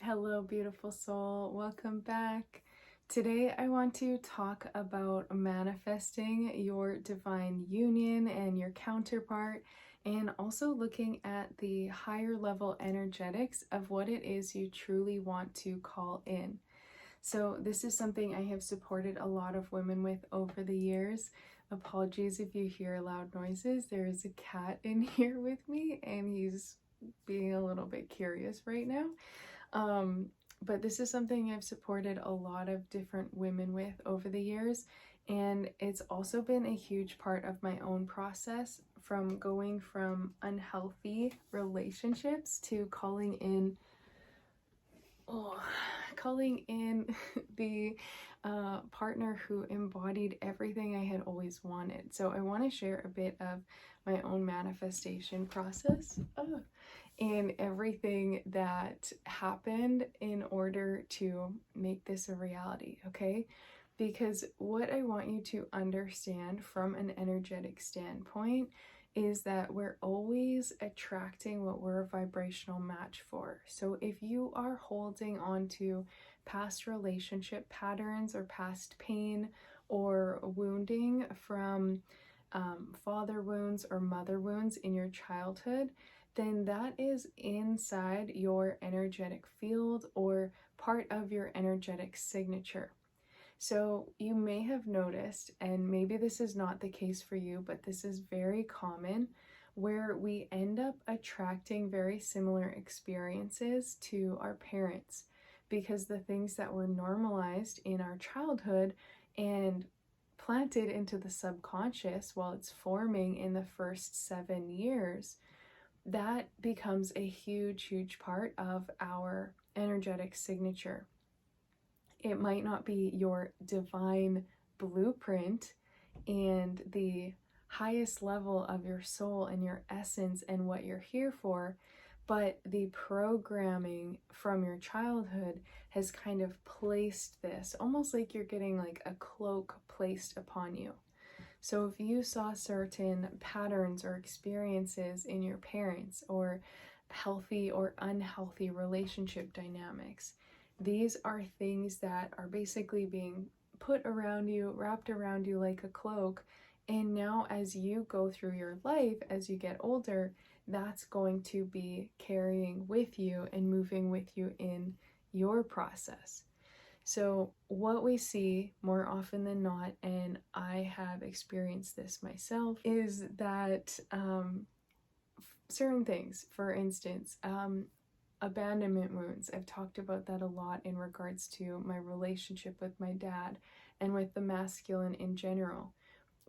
Hello, beautiful soul. Welcome back. Today, I want to talk about manifesting your divine union and your counterpart, and also looking at the higher level energetics of what it is you truly want to call in. So, this is something I have supported a lot of women with over the years. Apologies if you hear loud noises. There is a cat in here with me, and he's being a little bit curious right now. But this is something I've supported a lot of different women with over the years, and it's also been a huge part of my own process from going from unhealthy relationships to calling in the partner who embodied everything I had always wanted. So I want to share a bit of my own manifestation process. And everything that happened in order to make this a reality, okay? Because what I want you to understand from an energetic standpoint is that we're always attracting what we're a vibrational match for. So if you are holding on to past relationship patterns or past pain or wounding from father wounds or mother wounds in your childhood, then that is inside your energetic field or part of your energetic signature. So you may have noticed, and maybe this is not the case for you, but this is very common, where we end up attracting very similar experiences to our parents because the things that were normalized in our childhood and planted into the subconscious while it's forming in the first 7 years, that becomes a huge part of our energetic signature. It might not be your divine blueprint and the highest level of your soul and your essence and what you're here for, but the programming from your childhood has kind of placed this, almost like you're getting like a cloak placed upon you. So if you saw certain patterns or experiences in your parents or healthy or unhealthy relationship dynamics, these are things that are basically being put around you, wrapped around you like a cloak. And now as you go through your life, as you get older, that's going to be carrying with you and moving with you in your process. So what we see more often than not, and I have experienced this myself, is that certain things, for instance, abandonment wounds. I've talked about that a lot in regards to my relationship with my dad and with the masculine in general.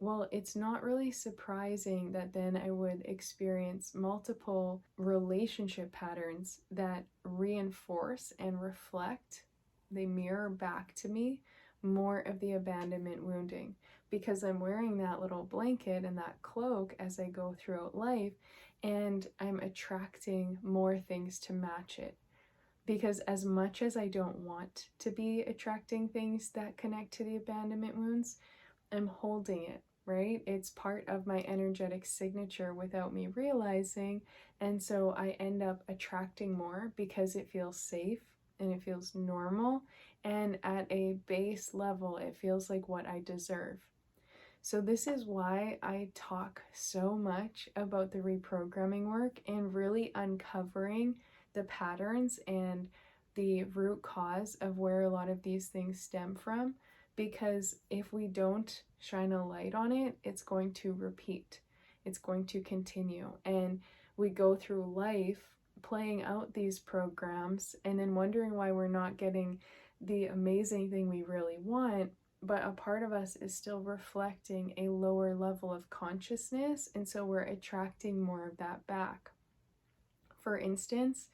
Well, it's not really surprising that then I would experience multiple relationship patterns that reinforce and reflect, they mirror back to me more of the abandonment wounding, because I'm wearing that little blanket and that cloak as I go throughout life, and I'm attracting more things to match it. Because as much as I don't want to be attracting things that connect to the abandonment wounds, I'm holding it, right? It's part of my energetic signature without me realizing, and so I end up attracting more because it feels safe and it feels normal, and at a base level it feels like what I deserve. So this is why I talk so much about the reprogramming work and really uncovering the patterns and the root cause of where a lot of these things stem from, because if we don't shine a light on it, it's going to repeat, it's going to continue, and we go through life playing out these programs and then wondering why we're not getting the amazing thing we really want, but a part of us is still reflecting a lower level of consciousness, and so we're attracting more of that back. For instance,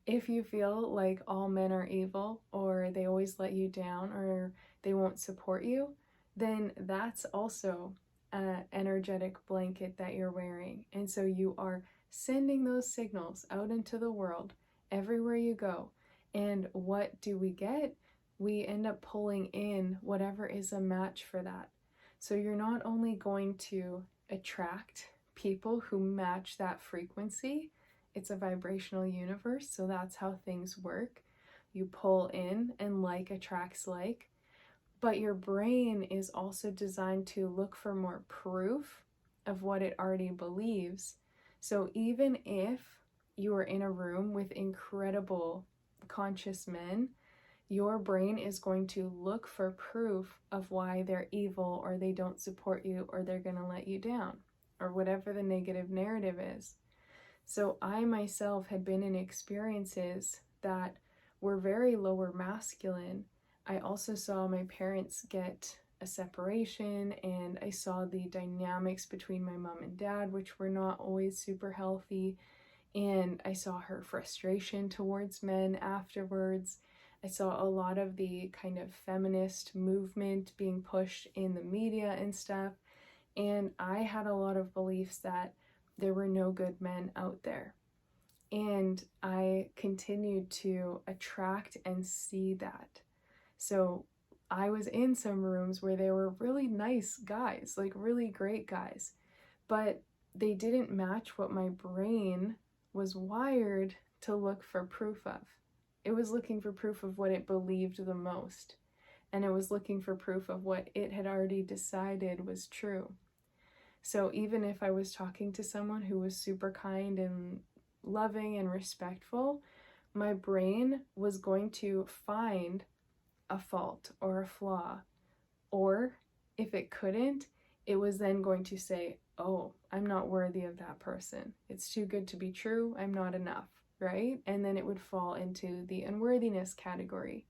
if you feel like all men are evil, or they always let you down, or they won't support you, then that's also an energetic blanket that you're wearing. And so you are sending those signals out into the world everywhere you go. And what do we get? We end up pulling in whatever is a match for that. So you're not only going to attract people who match that frequency, it's a vibrational universe, so that's how things work. you pull in, and like attracts like. But your brain is also designed to look for more proof of what it already believes. So even if you are in a room with incredible conscious men, your brain is going to look for proof of why they're evil, or they don't support you, or they're going to let you down, or whatever the negative narrative is. So I myself had been in experiences that were very lower masculine. I also saw my parents get a separation, and I saw the dynamics between my mom and dad, which were not always super healthy. And I saw her frustration towards men afterwards. I saw a lot of the kind of feminist movement being pushed in the media and stuff. And I had a lot of beliefs that there were no good men out there. And I continued to attract and see that. So I was in some rooms where there were really nice guys, like really great guys, but they didn't match what my brain was wired to look for proof of. It was looking for proof of what it believed the most, and it was looking for proof of what it had already decided was true. So even if I was talking to someone who was super kind and loving and respectful, my brain was going to find a fault or a flaw. Or if it couldn't, it was then going to say, oh, I'm not worthy of that person. It's too good to be true. I'm not enough, right? And then it would fall into the unworthiness category.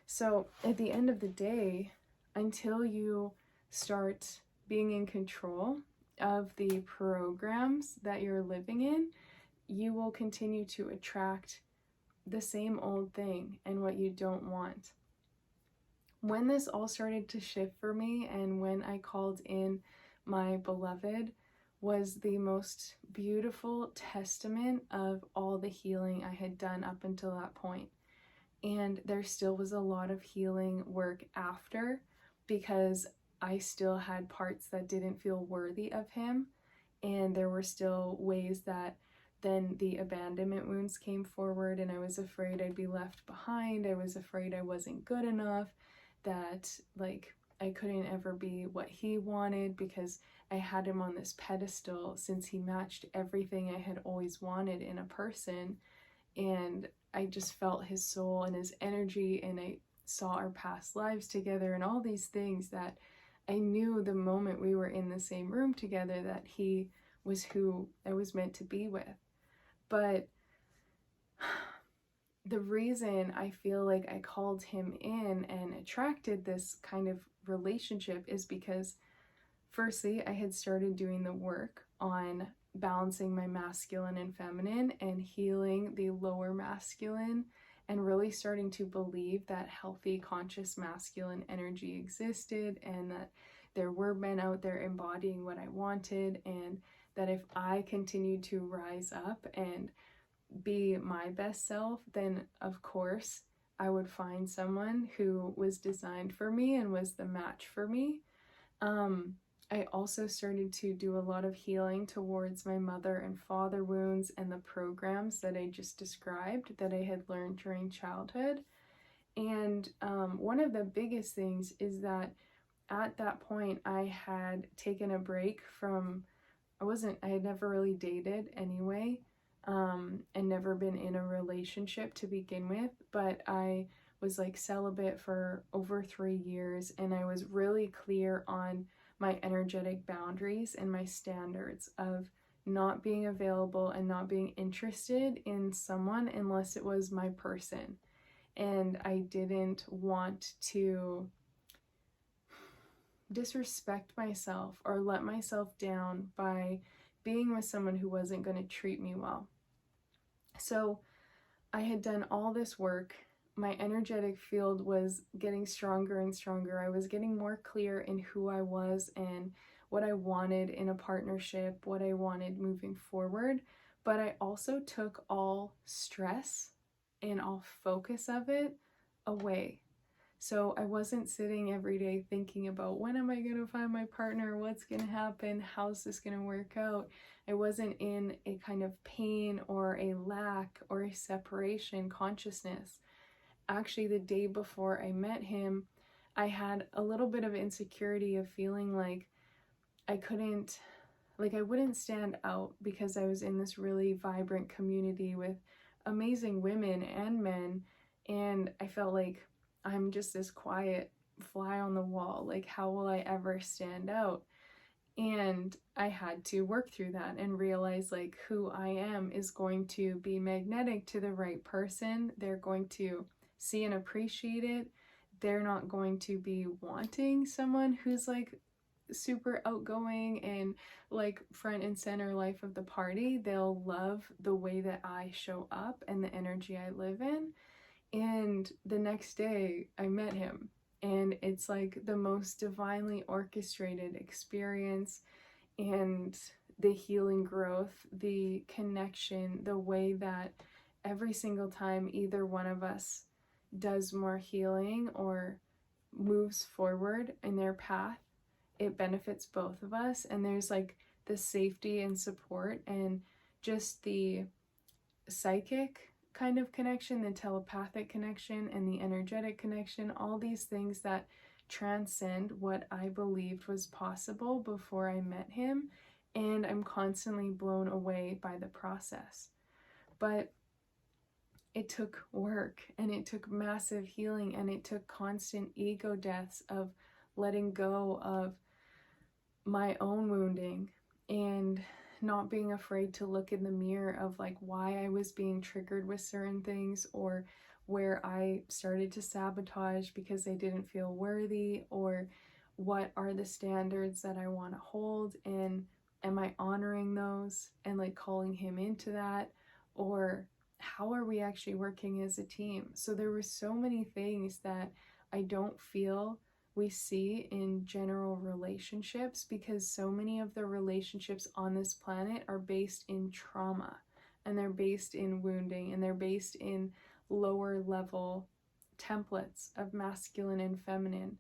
So at the end of the day, until you start being in control of the programs that you're living in, you will continue to attract the same old thing and what you don't want. When this all started to shift for me, and when I called in my beloved, was the most beautiful testament of all the healing I had done up until that point. And there still was a lot of healing work after, because I still had parts that didn't feel worthy of him, and there were still ways that then the abandonment wounds came forward, and I was afraid I'd be left behind. I was afraid I wasn't good enough, that like I couldn't ever be what he wanted, because I had him on this pedestal since he matched everything I had always wanted in a person. And I just felt his soul and his energy, and I saw our past lives together and all these things that I knew the moment we were in the same room together that he was who I was meant to be with. But the reason I feel like I called him in and attracted this kind of relationship is because, firstly, I had started doing the work on balancing my masculine and feminine and healing the lower masculine, and really starting to believe that healthy, conscious masculine energy existed, and that there were men out there embodying what I wanted, and that if I continued to rise up and be my best self, then of course I would find someone who was designed for me and was the match for me. I also started to do a lot of healing towards my mother and father wounds and the programs that I just described that I had learned during childhood. And one of the biggest things is that at that point I had taken a break from, I had never really dated anyway, and never been in a relationship to begin with, but I was like celibate for over 3 years, and I was really clear on my energetic boundaries and my standards of not being available and not being interested in someone unless it was my person. And I didn't want to disrespect myself or let myself down by being with someone who wasn't going to treat me well. So I had done all this work. My energetic field was getting stronger and stronger. I was getting more clear in who I was and what I wanted in a partnership, what I wanted moving forward. But I also took all stress and all focus of it away. So I wasn't sitting every day thinking about, when am I going to find my partner? What's going to happen? How's this going to work out? I wasn't in a kind of pain or a lack or a separation consciousness. actually the day before I met him, I had a little bit of insecurity of feeling like I couldn't, like I wouldn't stand out because I was in this really vibrant community with amazing women and men, and I felt like I'm just this quiet fly on the wall. Like, how will I ever stand out? And I had to work through that and realize like who I am is going to be magnetic to the right person. They're going to see and appreciate it. They're not going to be wanting someone who's like super outgoing and like front and center life of the party. They'll love the way that I show up and the energy I live in. And the next day I met him, and it's like the most divinely orchestrated experience, and the healing growth, the connection, the way that every single time either one of us does more healing or moves forward in their path, it benefits both of us. And there's like the safety and support and just the psychic kind of connection, the telepathic connection, and the energetic connection, all these things that transcend what I believed was possible before I met him. And I'm constantly blown away by the process. But it took work, and it took massive healing, and it took constant ego deaths of letting go of my own wounding and not being afraid to look in the mirror of like why I was being triggered with certain things, or where I started to sabotage because I didn't feel worthy, or what are the standards that I want to hold, and am I honoring those and like calling him into that, or how are we actually working as a team? So there were so many things that I don't feel we see in general relationships, because so many of the relationships on this planet are based in trauma, and they're based in wounding, and they're based in lower level templates of masculine and feminine.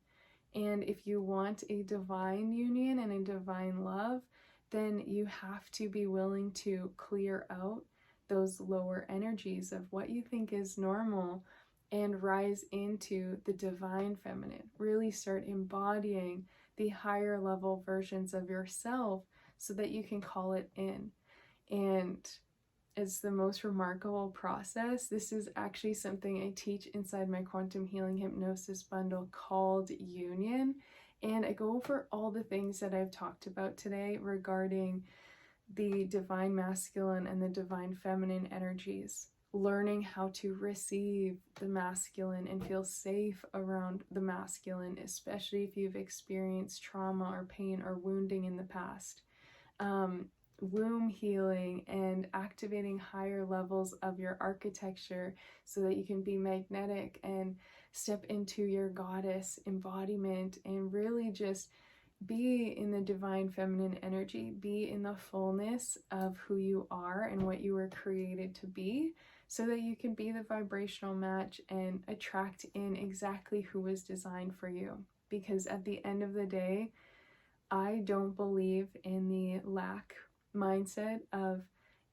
And if you want a divine union and a divine love, then you have to be willing to clear out those lower energies of what you think is normal and rise into the divine feminine. Really start embodying the higher level versions of yourself so that you can call it in. And it's the most remarkable process. This is actually something I teach inside my quantum healing hypnosis bundle called Union. And I go over all the things that I've talked about today regarding the divine masculine and the divine feminine energies. Learning how to receive the masculine and feel safe around the masculine, especially if you've experienced trauma or pain or wounding in the past. Womb healing and activating higher levels of your architecture so that you can be magnetic and step into your goddess embodiment and really just be in the divine feminine energy, be in the fullness of who you are and what you were created to be, so that you can be the vibrational match and attract in exactly who was designed for you. Because at the end of the day, I don't believe in the lack mindset of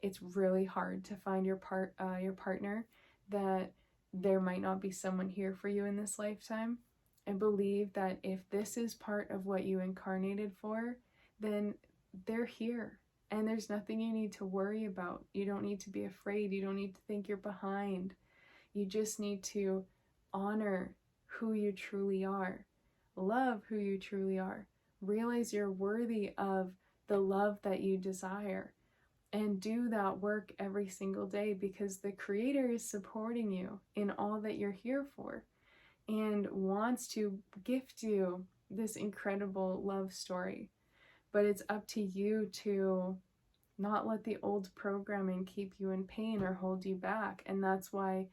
it's really hard to find your partner, that there might not be someone here for you in this lifetime. I believe that if this is part of what you incarnated for, then they're here. And there's nothing you need to worry about. You don't need to be afraid. You don't need to think you're behind. You just need to honor who you truly are. Love who you truly are. Realize you're worthy of the love that you desire. And do that work every single day, because the Creator is supporting you in all that you're here for and wants to gift you this incredible love story. But it's up to you to not let the old programming keep you in pain or hold you back. And that's why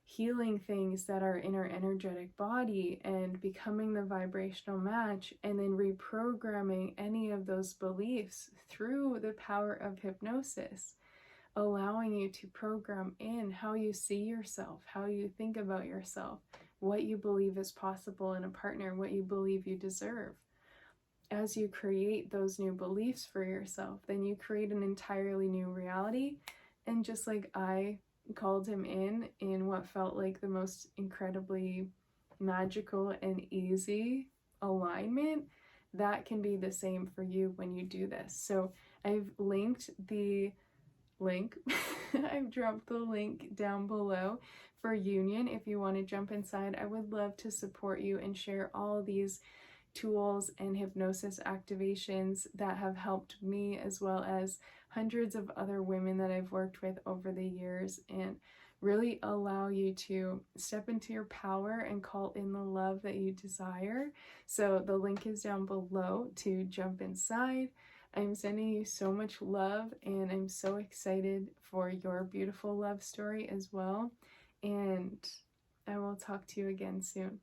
healing things that are in our energetic body and becoming the vibrational match, and then reprogramming any of those beliefs through the power of hypnosis, allowing you to program in how you see yourself, how you think about yourself, what you believe is possible in a partner, what you believe you deserve. As you create those new beliefs for yourself, then you create an entirely new reality. And just like I called him in what felt like the most incredibly magical and easy alignment, that can be the same for you when you do this. So I've linked the link I've dropped the link down below for Union if you want to jump inside. I would love to support you and share all these tools and hypnosis activations that have helped me, as well as hundreds of other women that I've worked with over the years, and really allow you to step into your power and call in the love that you desire. So the link is down below to jump inside. I'm sending you so much love, and I'm so excited for your beautiful love story as well. And I will talk to you again soon.